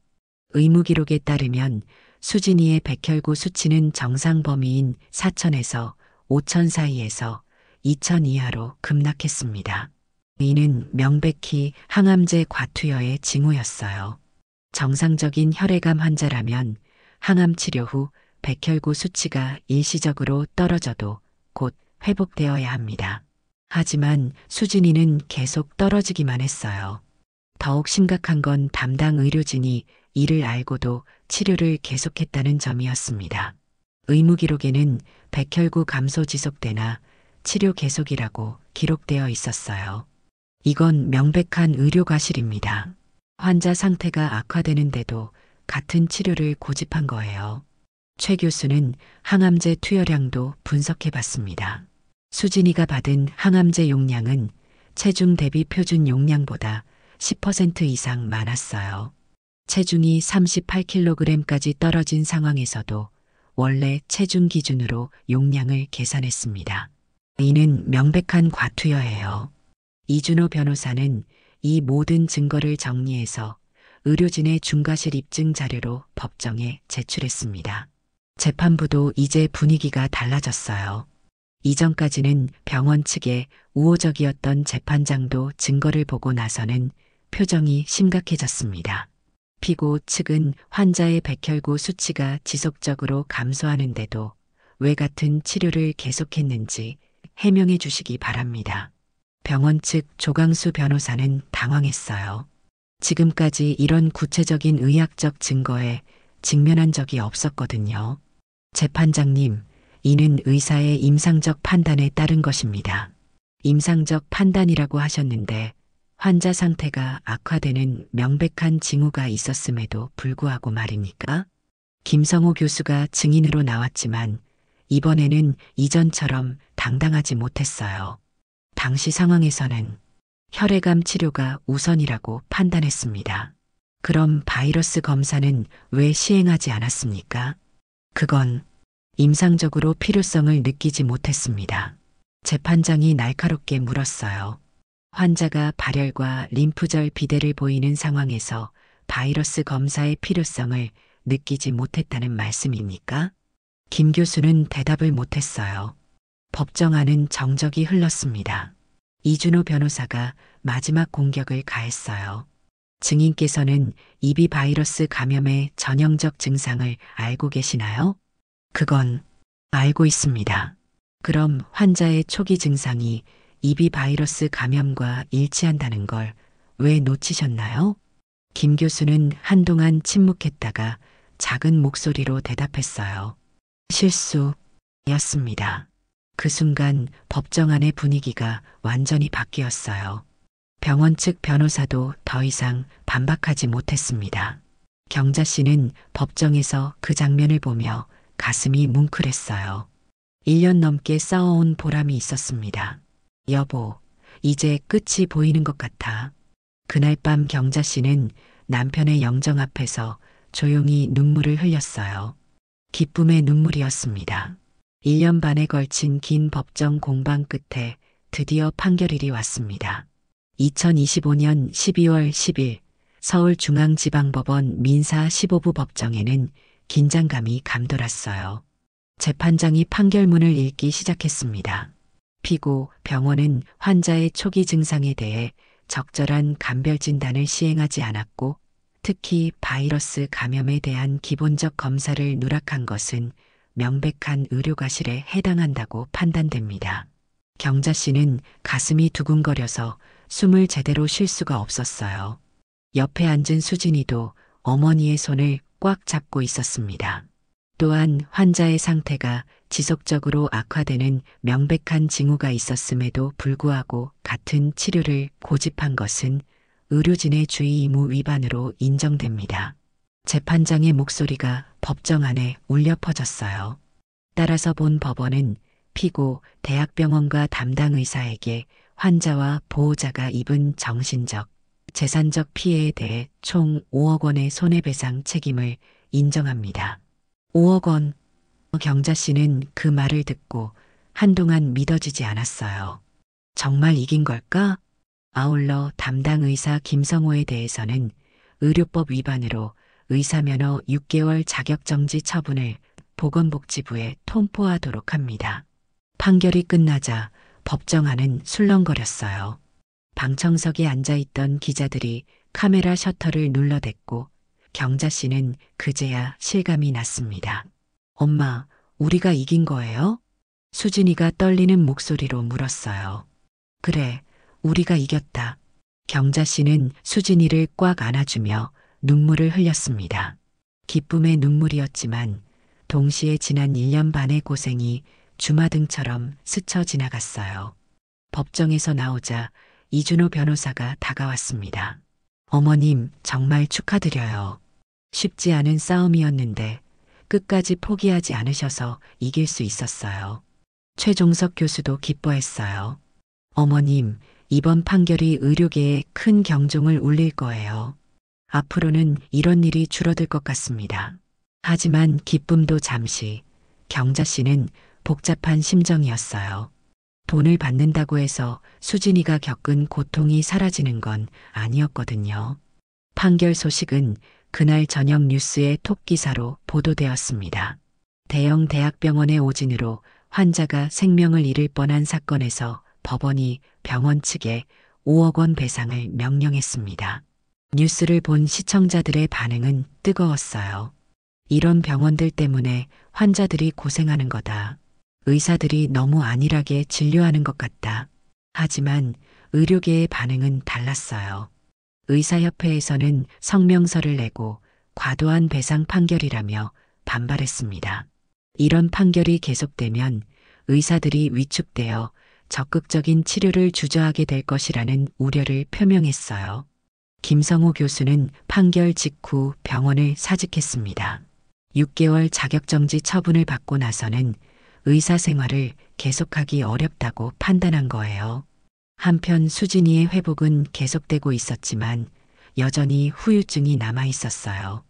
의무 기록에 따르면 수진이의 백혈구 수치는 정상 범위인 4,000에서 5,000 사이에서 2,000 이하로 급락했습니다. 이는 명백히 항암제 과투여의 징후였어요. 정상적인 혈액암 환자라면 항암 치료 후 백혈구 수치가 일시적으로 떨어져도 곧 회복되어야 합니다. 하지만 수진이는 계속 떨어지기만 했어요. 더욱 심각한 건 담당 의료진이 이를 알고도 치료를 계속했다는 점이었습니다. 의무 기록에는 백혈구 감소 지속되나 치료 계속이라고 기록되어 있었어요. 이건 명백한 의료 과실입니다. 환자 상태가 악화되는데도 같은 치료를 고집한 거예요. 최 교수는 항암제 투여량도 분석해 봤습니다. 수진이가 받은 항암제 용량은 체중 대비 표준 용량보다 10% 이상 많았어요. 체중이 38kg까지 떨어진 상황에서도 원래 체중 기준으로 용량을 계산했습니다. 이는 명백한 과투여예요. 이준호 변호사는 이 모든 증거를 정리해서 의료진의 중과실 입증 자료로 법정에 제출했습니다. 재판부도 이제 분위기가 달라졌어요. 이전까지는 병원 측에 우호적이었던 재판장도 증거를 보고 나서는 표정이 심각해졌습니다. 피고 측은 환자의 백혈구 수치가 지속적으로 감소하는데도 왜 같은 치료를 계속했는지 해명해 주시기 바랍니다. 병원 측 조강수 변호사는 당황했어요. 지금까지 이런 구체적인 의학적 증거에 직면한 적이 없었거든요. 재판장님, 이는 의사의 임상적 판단에 따른 것입니다. 임상적 판단이라고 하셨는데 환자 상태가 악화되는 명백한 징후가 있었음에도 불구하고 말입니까? 김성호 교수가 증인으로 나왔지만 이번에는 이전처럼 당당하지 못했어요. 당시 상황에서는 혈액암 치료가 우선이라고 판단했습니다. 그럼 바이러스 검사는 왜 시행하지 않았습니까? 그건 임상적으로 필요성을 느끼지 못했습니다. 재판장이 날카롭게 물었어요. 환자가 발열과 림프절 비대를 보이는 상황에서 바이러스 검사의 필요성을 느끼지 못했다는 말씀입니까? 김 교수는 대답을 못했어요. 법정 안은 정적이 흘렀습니다. 이준호 변호사가 마지막 공격을 가했어요. 증인께서는 EB 바이러스 감염의 전형적 증상을 알고 계시나요? 그건 알고 있습니다. 그럼 환자의 초기 증상이 EB 바이러스 감염과 일치한다는 걸 왜 놓치셨나요? 김 교수는 한동안 침묵했다가 작은 목소리로 대답했어요. 실수였습니다. 그 순간 법정 안의 분위기가 완전히 바뀌었어요. 병원 측 변호사도 더 이상 반박하지 못했습니다. 경자 씨는 법정에서 그 장면을 보며 가슴이 뭉클했어요. 1년 넘게 싸워온 보람이 있었습니다. 여보, 이제 끝이 보이는 것 같아. 그날 밤 경자 씨는 남편의 영정 앞에서 조용히 눈물을 흘렸어요. 기쁨의 눈물이었습니다. 1년 반에 걸친 긴 법정 공방 끝에 드디어 판결일이 왔습니다. 2025년 12월 10일 서울중앙지방법원 민사 15부 법정에는 긴장감이 감돌았어요. 재판장이 판결문을 읽기 시작했습니다. 피고 병원은 환자의 초기 증상에 대해 적절한 감별 진단을 시행하지 않았고 특히 바이러스 감염에 대한 기본적 검사를 누락한 것은 명백한 의료과실에 해당한다고 판단됩니다. 경자 씨는 가슴이 두근거려서 숨을 제대로 쉴 수가 없었어요. 옆에 앉은 수진이도 어머니의 손을 꽉 잡고 있었습니다. 또한 환자의 상태가 지속적으로 악화되는 명백한 징후가 있었음에도 불구하고 같은 치료를 고집한 것은 의료진의 주의 의무 위반으로 인정됩니다. 재판장의 목소리가 법정 안에 울려 퍼졌어요. 따라서 본 법원은 피고 대학병원과 담당 의사에게 환자와 보호자가 입은 정신적, 재산적 피해에 대해 총 5억 원의 손해배상 책임을 인정합니다. 5억 원. 경자 씨는 그 말을 듣고 한동안 믿어지지 않았어요. 정말 이긴 걸까? 아울러 담당 의사 김성호에 대해서는 의료법 위반으로 의사면허 6개월 자격정지 처분을 보건복지부에 통보하도록 합니다. 판결이 끝나자 법정 안은 술렁거렸어요. 방청석에 앉아있던 기자들이 카메라 셔터를 눌러댔고 경자 씨는 그제야 실감이 났습니다. 엄마, 우리가 이긴 거예요? 수진이가 떨리는 목소리로 물었어요. 그래, 우리가 이겼다. 경자 씨는 수진이를 꽉 안아주며 눈물을 흘렸습니다. 기쁨의 눈물이었지만 동시에 지난 1년 반의 고생이 주마등처럼 스쳐 지나갔어요. 법정에서 나오자 이준호 변호사가 다가왔습니다. 어머님, 정말 축하드려요. 쉽지 않은 싸움이었는데 끝까지 포기하지 않으셔서 이길 수 있었어요. 최종석 교수도 기뻐했어요. 어머님, 이번 판결이 의료계에 큰 경종을 울릴 거예요. 앞으로는 이런 일이 줄어들 것 같습니다. 하지만 기쁨도 잠시, 경자 씨는 복잡한 심정이었어요. 돈을 받는다고 해서 수진이가 겪은 고통이 사라지는 건 아니었거든요. 판결 소식은 그날 저녁 뉴스의 톱기사로 보도되었습니다. 대형 대학병원의 오진으로 환자가 생명을 잃을 뻔한 사건에서 법원이 병원 측에 5억 원 배상을 명령했습니다. 뉴스를 본 시청자들의 반응은 뜨거웠어요. 이런 병원들 때문에 환자들이 고생하는 거다. 의사들이 너무 안일하게 진료하는 것 같다. 하지만 의료계의 반응은 달랐어요. 의사협회에서는 성명서를 내고 과도한 배상 판결이라며 반발했습니다. 이런 판결이 계속되면 의사들이 위축되어 적극적인 치료를 주저하게 될 것이라는 우려를 표명했어요. 김성호 교수는 판결 직후 병원을 사직했습니다. 6개월 자격정지 처분을 받고 나서는 의사 생활을 계속하기 어렵다고 판단한 거예요. 한편 수진이의 회복은 계속되고 있었지만 여전히 후유증이 남아 있었어요.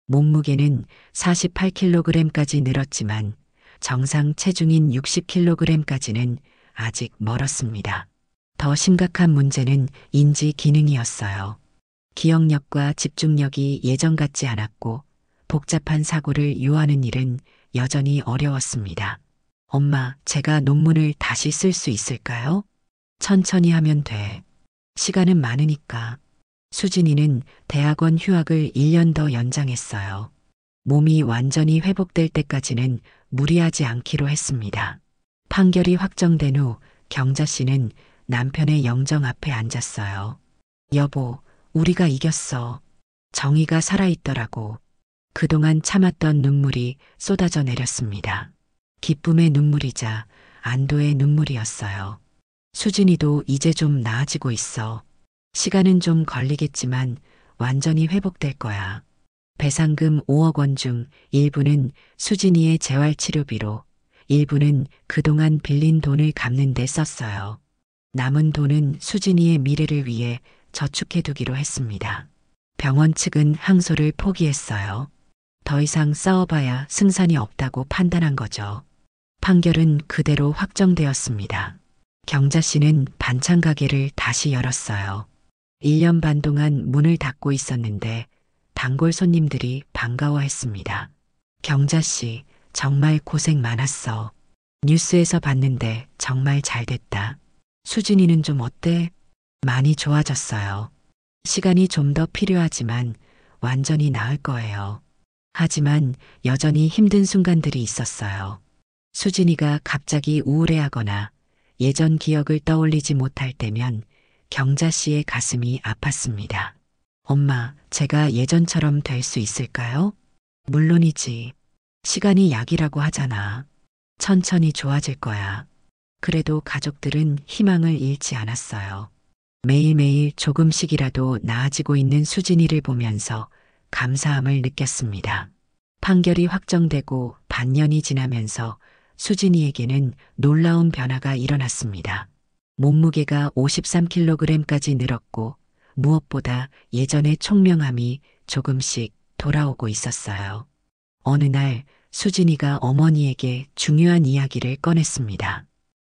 몸무게는 48kg까지 늘었지만 정상 체중인 60kg까지는 아직 멀었습니다. 더 심각한 문제는 인지 기능이었어요. 기억력과 집중력이 예전 같지 않았고 복잡한 사고를 유하는 일은 여전히 어려웠습니다. 엄마, 제가 논문을 다시 쓸 수 있을까요? 천천히 하면 돼. 시간은 많으니까. 수진이는 대학원 휴학을 1년 더 연장했어요. 몸이 완전히 회복될 때까지는 무리하지 않기로 했습니다. 판결이 확정된 후 경자 씨는 남편의 영정 앞에 앉았어요. 여보, 우리가 이겼어. 정의가 살아있더라고. 그동안 참았던 눈물이 쏟아져 내렸습니다. 기쁨의 눈물이자 안도의 눈물이었어요. 수진이도 이제 좀 나아지고 있어. 시간은 좀 걸리겠지만 완전히 회복될 거야. 배상금 5억 원 중 일부는 수진이의 재활치료비로, 일부는 그동안 빌린 돈을 갚는 데 썼어요. 남은 돈은 수진이의 미래를 위해 저축해두기로 했습니다. 병원 측은 항소를 포기했어요. 더 이상 싸워봐야 승산이 없다고 판단한 거죠. 판결은 그대로 확정되었습니다. 경자 씨는 반찬 가게를 다시 열었어요. 1년 반 동안 문을 닫고 있었는데 단골 손님들이 반가워했습니다. 경자 씨, 정말 고생 많았어. 뉴스에서 봤는데 정말 잘 됐다. 수진이는 좀 어때? 많이 좋아졌어요. 시간이 좀 더 필요하지만 완전히 나을 거예요. 하지만 여전히 힘든 순간들이 있었어요. 수진이가 갑자기 우울해하거나 예전 기억을 떠올리지 못할 때면 경자 씨의 가슴이 아팠습니다. 엄마, 제가 예전처럼 될 수 있을까요? 물론이지. 시간이 약이라고 하잖아. 천천히 좋아질 거야. 그래도 가족들은 희망을 잃지 않았어요. 매일매일 조금씩이라도 나아지고 있는 수진이를 보면서 감사함을 느꼈습니다. 판결이 확정되고 반년이 지나면서 수진이에게는 놀라운 변화가 일어났습니다. 몸무게가 53kg까지 늘었고 무엇보다 예전의 총명함이 조금씩 돌아오고 있었어요. 어느 날 수진이가 어머니에게 중요한 이야기를 꺼냈습니다.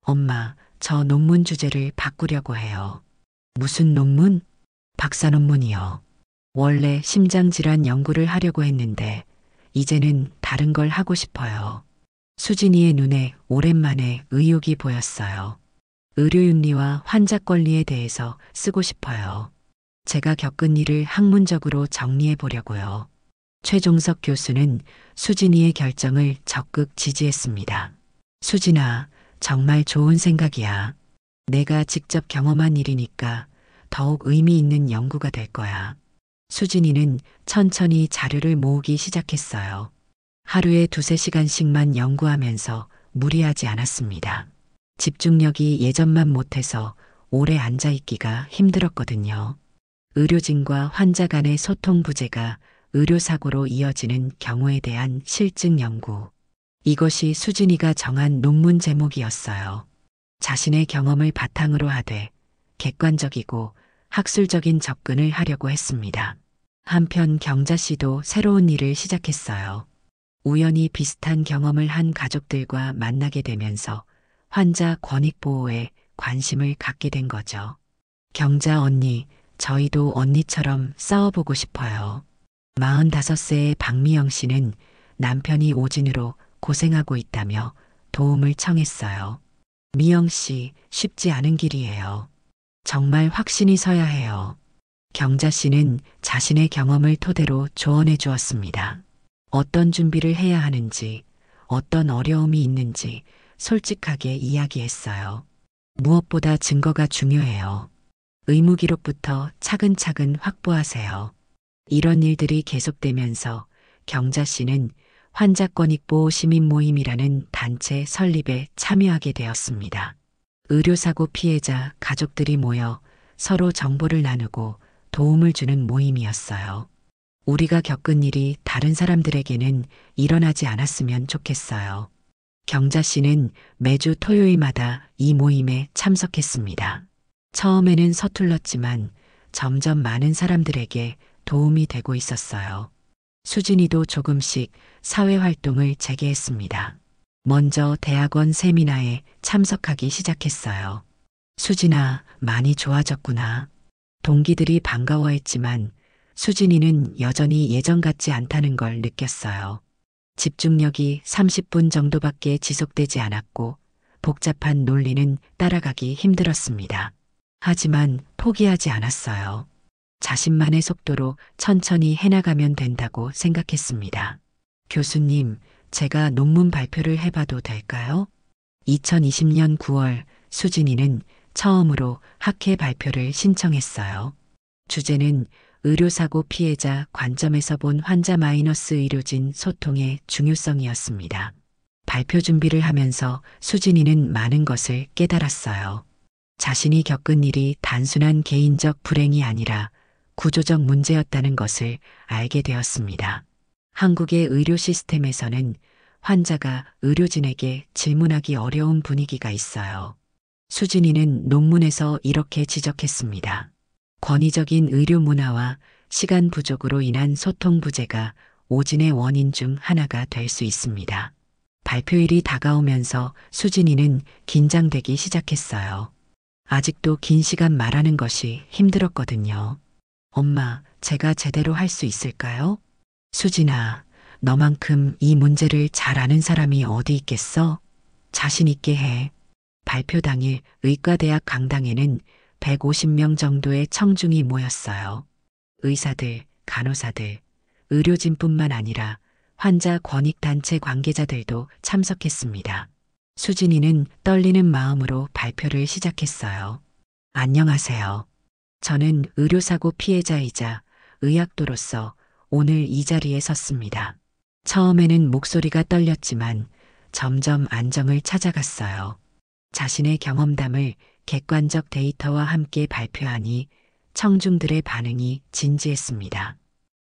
엄마, 저 논문 주제를 바꾸려고 해요. 무슨 논문? 박사 논문이요. 원래 심장질환 연구를 하려고 했는데 이제는 다른 걸 하고 싶어요. 수진이의 눈에 오랜만에 의욕이 보였어요. 의료윤리와 환자 권리에 대해서 쓰고 싶어요. 제가 겪은 일을 학문적으로 정리해 보려고요. 최종석 교수는 수진이의 결정을 적극 지지했습니다. 수진아, 정말 좋은 생각이야. 내가 직접 경험한 일이니까 더욱 의미 있는 연구가 될 거야. 수진이는 천천히 자료를 모으기 시작했어요. 하루에 2~3시간씩만 연구하면서 무리하지 않았습니다. 집중력이 예전만 못해서 오래 앉아있기가 힘들었거든요. 의료진과 환자 간의 소통 부재가 의료사고로 이어지는 경우에 대한 실증 연구. 이것이 수진이가 정한 논문 제목이었어요. 자신의 경험을 바탕으로 하되 객관적이고 학술적인 접근을 하려고 했습니다. 한편 경자 씨도 새로운 일을 시작했어요. 우연히 비슷한 경험을 한 가족들과 만나게 되면서 환자 권익 보호에 관심을 갖게 된 거죠. 경자 언니, 저희도 언니처럼 싸워보고 싶어요. 45세의 박미영 씨는 남편이 오진으로 고생하고 있다며 도움을 청했어요. 미영 씨, 쉽지 않은 길이에요. 정말 확신이 서야 해요. 경자 씨는 자신의 경험을 토대로 조언해 주었습니다. 어떤 준비를 해야 하는지, 어떤 어려움이 있는지 솔직하게 이야기했어요. 무엇보다 증거가 중요해요. 의무 기록부터 차근차근 확보하세요. 이런 일들이 계속되면서 경자 씨는 환자권익보호 시민모임이라는 단체 설립에 참여하게 되었습니다. 의료사고 피해자 가족들이 모여 서로 정보를 나누고 도움을 주는 모임이었어요. 우리가 겪은 일이 다른 사람들에게는 일어나지 않았으면 좋겠어요. 경자 씨는 매주 토요일마다 이 모임에 참석했습니다. 처음에는 서툴렀지만 점점 많은 사람들에게 도움이 되고 있었어요. 수진이도 조금씩 사회활동을 재개했습니다. 먼저 대학원 세미나에 참석하기 시작했어요. 수진아, 많이 좋아졌구나. 동기들이 반가워했지만 수진이는 여전히 예전 같지 않다는 걸 느꼈어요. 집중력이 30분 정도밖에 지속되지 않았고 복잡한 논리는 따라가기 힘들었습니다. 하지만 포기하지 않았어요. 자신만의 속도로 천천히 해나가면 된다고 생각했습니다. 교수님, 제가 논문 발표를 해봐도 될까요? 2020년 9월 수진이는 처음으로 학회 발표를 신청했어요. 주제는 의료사고 피해자 관점에서 본 환자 마이너스 의료진 소통의 중요성이었습니다. 발표 준비를 하면서 수진이는 많은 것을 깨달았어요. 자신이 겪은 일이 단순한 개인적 불행이 아니라 구조적 문제였다는 것을 알게 되었습니다. 한국의 의료 시스템에서는 환자가 의료진에게 질문하기 어려운 분위기가 있어요. 수진이는 논문에서 이렇게 지적했습니다. 권위적인 의료 문화와 시간 부족으로 인한 소통 부재가 오진의 원인 중 하나가 될 수 있습니다. 발표일이 다가오면서 수진이는 긴장되기 시작했어요. 아직도 긴 시간 말하는 것이 힘들었거든요. 엄마, 제가 제대로 할 수 있을까요? 수진아, 너만큼 이 문제를 잘 아는 사람이 어디 있겠어? 자신 있게 해. 발표 당일 의과대학 강당에는 150명 정도의 청중이 모였어요. 의사들, 간호사들, 의료진뿐만 아니라 환자 권익단체 관계자들도 참석했습니다. 수진이는 떨리는 마음으로 발표를 시작했어요. 안녕하세요. 저는 의료사고 피해자이자 의학도로서 오늘 이 자리에 섰습니다. 처음에는 목소리가 떨렸지만 점점 안정을 찾아갔어요. 자신의 경험담을 객관적 데이터와 함께 발표하니 청중들의 반응이 진지했습니다.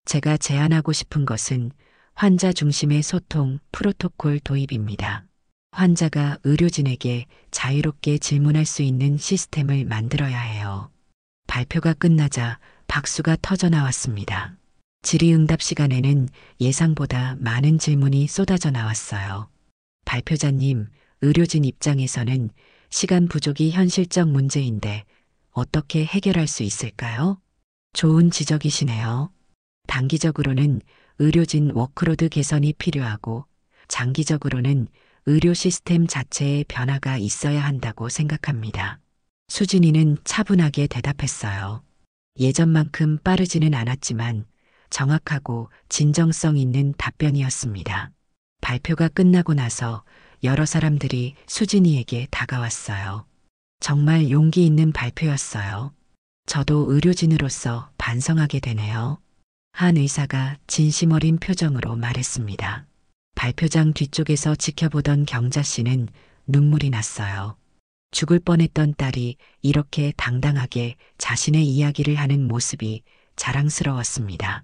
제가 제안하고 싶은 것은 환자 중심의 소통 프로토콜 도입입니다. 환자가 의료진에게 자유롭게 질문할 수 있는 시스템을 만들어야 해요. 발표가 끝나자 박수가 터져 나왔습니다. 질의응답 시간에는 예상보다 많은 질문이 쏟아져 나왔어요. 발표자님, 의료진 입장에서는 시간 부족이 현실적 문제인데 어떻게 해결할 수 있을까요? 좋은 지적이시네요. 단기적으로는 의료진 워크로드 개선이 필요하고 장기적으로는 의료 시스템 자체의 변화가 있어야 한다고 생각합니다. 수진이는 차분하게 대답했어요. 예전만큼 빠르지는 않았지만 정확하고 진정성 있는 답변이었습니다. 발표가 끝나고 나서 여러 사람들이 수진이에게 다가왔어요. 정말 용기 있는 발표였어요. 저도 의료진으로서 반성하게 되네요. 한 의사가 진심 어린 표정으로 말했습니다. 발표장 뒤쪽에서 지켜보던 경자 씨는 눈물이 났어요. 죽을 뻔했던 딸이 이렇게 당당하게 자신의 이야기를 하는 모습이 자랑스러웠습니다.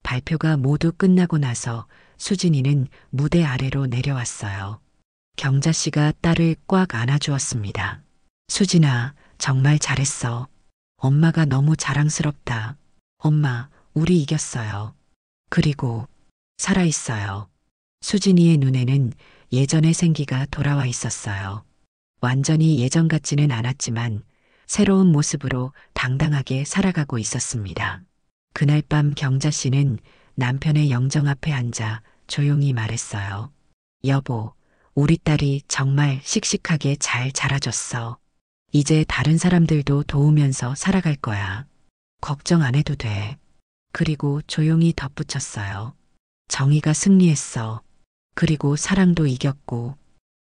발표가 모두 끝나고 나서 수진이는 무대 아래로 내려왔어요. 경자 씨가 딸을 꽉 안아주었습니다. 수진아, 정말 잘했어. 엄마가 너무 자랑스럽다. 엄마, 우리 이겼어요. 그리고 살아있어요. 수진이의 눈에는 예전의 생기가 돌아와 있었어요. 완전히 예전 같지는 않았지만 새로운 모습으로 당당하게 살아가고 있었습니다. 그날 밤 경자 씨는 남편의 영정 앞에 앉아 조용히 말했어요. 여보, 우리 딸이 정말 씩씩하게 잘 자라줬어. 이제 다른 사람들도 도우면서 살아갈 거야. 걱정 안 해도 돼. 그리고 조용히 덧붙였어요. 정의가 승리했어. 그리고 사랑도 이겼고